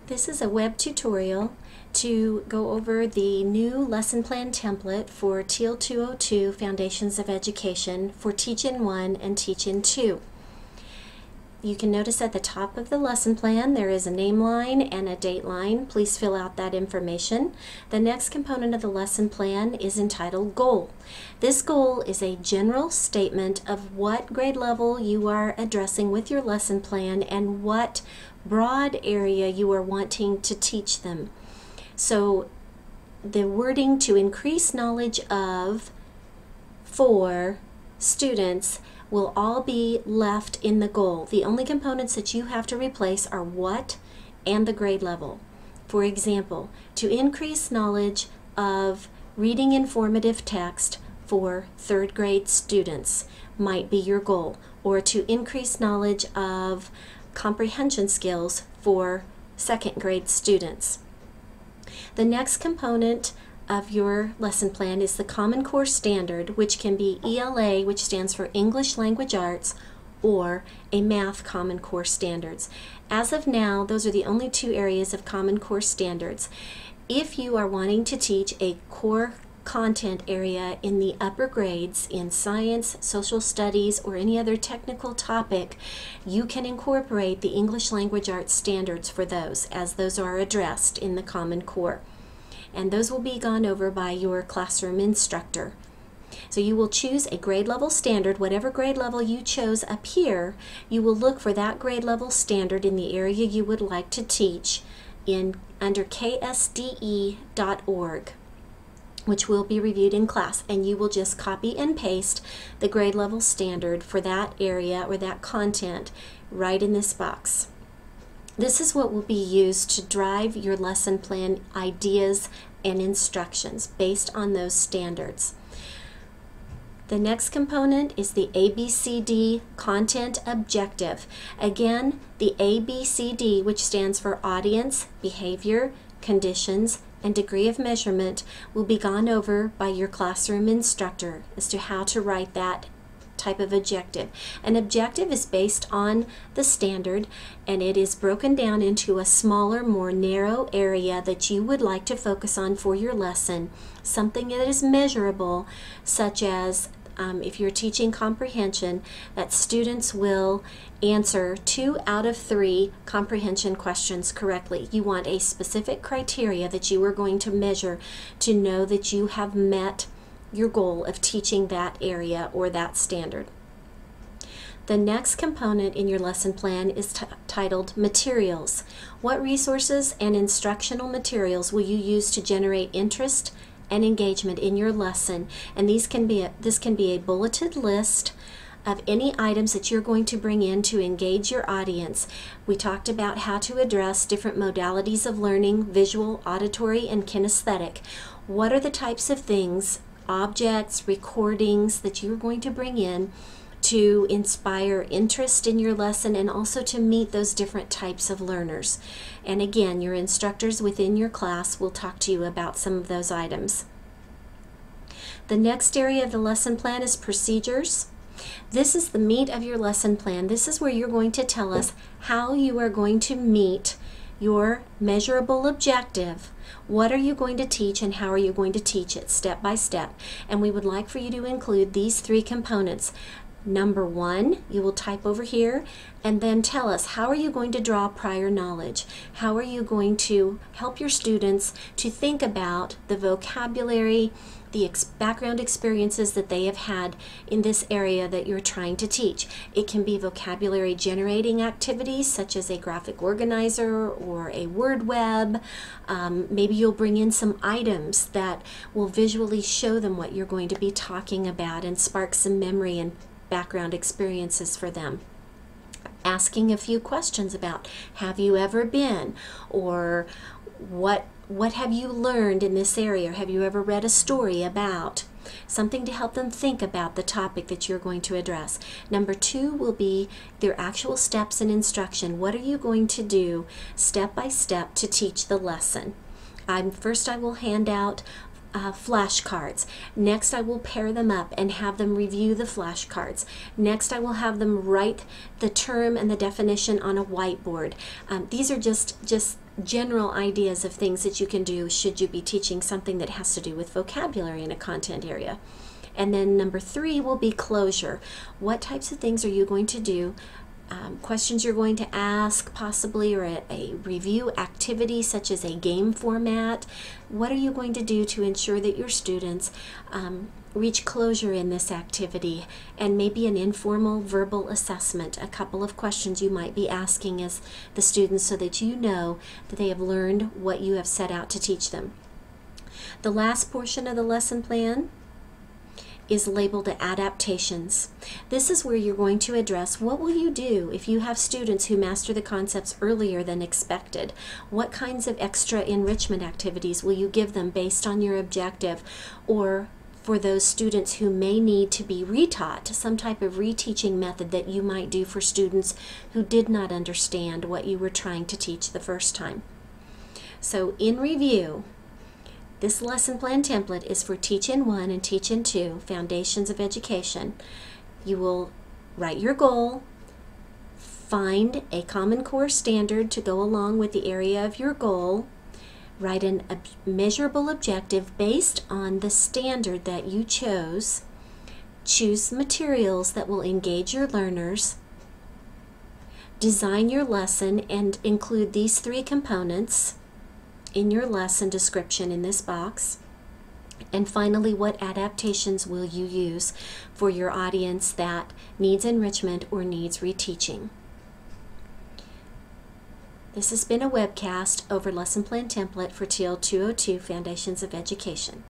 This is a web tutorial to go over the new lesson plan template for Teal 202 Foundations of Education for Teach-In 1 and Teach-In 2. You can notice at the top of the lesson plan there is a name line and a date line. Please fill out that information. The next component of the lesson plan is entitled Goal. This goal is a general statement of what grade level you are addressing with your lesson plan and what broad area you are wanting to teach them. So the wording to increase knowledge of for students will all be left in the goal. The only components that you have to replace are what and the grade level. For example, to increase knowledge of reading informative text for third grade students might be your goal, or to increase knowledge of comprehension skills for second grade students. The next component of your lesson plan is the Common Core Standard, which can be ELA, which stands for English Language Arts, or a Math Common Core Standards. As of now, those are the only two areas of Common Core Standards. If you are wanting to teach a core content area in the upper grades in science, social studies, or any other technical topic, you can incorporate the English Language Arts standards for those, as those are addressed in the Common Core. And those will be gone over by your classroom instructor. So you will choose a grade level standard. Whatever grade level you chose up here, you will look for that grade level standard in the area you would like to teach under ksde.org, which will be reviewed in class, and you will just copy and paste the grade level standard for that area or that content right in this box. This is what will be used to drive your lesson plan ideas and instructions based on those standards. The next component is the ABCD content objective. Again, the ABCD, which stands for audience, behavior, conditions, and degree of measurement, will be gone over by your classroom instructor as to how to write that type of objective. An objective is based on the standard, and it is broken down into a smaller, more narrow area that you would like to focus on for your lesson, something that is measurable, such as if you're teaching comprehension, that students will answer 2 out of 3 comprehension questions correctly. You want a specific criteria that you are going to measure to know that you have met your goal of teaching that area or that standard. The next component in your lesson plan is titled Materials. What resources and instructional materials will you use to generate interest and engagement in your lesson? And this can be a bulleted list of any items that you're going to bring in to engage your audience. We talked about how to address different modalities of learning: visual, auditory, and kinesthetic. What are the types of things, objects, recordings that you're going to bring in to inspire interest in your lesson and also to meet those different types of learners? And again, your instructors within your class will talk to you about some of those items. The next area of the lesson plan is procedures. This is the meat of your lesson plan. This is where you're going to tell us how you are going to meet your measurable objective. What are you going to teach and how are you going to teach it step by step? And we would like for you to include these 3 components. Number 1, you will type over here and then tell us, how are you going to draw prior knowledge? How are you going to help your students to think about the vocabulary, the background experiences that they have had in this area that you're trying to teach? It can be vocabulary generating activities such as a graphic organizer or a word web. Maybe you'll bring in some items that will visually show them what you're going to be talking about and spark some memory and background experiences for them. Asking a few questions about, have you ever been, or what have you learned in this area? Or have you ever read a story about? Something to help them think about the topic that you're going to address. Number 2 will be their actual steps in instruction. What are you going to do step by step to teach the lesson? First I will hand out flashcards. Next, I will pair them up and have them review the flashcards. Next, I will have them write the term and the definition on a whiteboard. These are just general ideas of things that you can do should you be teaching something that has to do with vocabulary in a content area. And then number 3 will be closure. What types of things are you going to do? Questions you're going to ask, possibly, or a review activity such as a game format. What are you going to do to ensure that your students reach closure in this activity? And maybe an informal verbal assessment, a couple of questions you might be asking as the students so that you know that they have learned what you have set out to teach them. The last portion of the lesson plan is labeled adaptations. This is where you're going to address what will you do if you have students who master the concepts earlier than expected. What kinds of extra enrichment activities will you give them based on your objective, or for those students who may need to be retaught, some type of reteaching method that you might do for students who did not understand what you were trying to teach the first time. So in review, this lesson plan template is for Teach in 1 and Teach in 2, Foundations of Education. You will write your goal, find a Common Core standard to go along with the area of your goal, write a measurable objective based on the standard that you chose, choose materials that will engage your learners, design your lesson and include these 3 components in your lesson description in this box. And finally, what adaptations will you use for your audience that needs enrichment or needs reteaching? This has been a webcast over Lesson Plan Template for TL 202 Foundations of Education.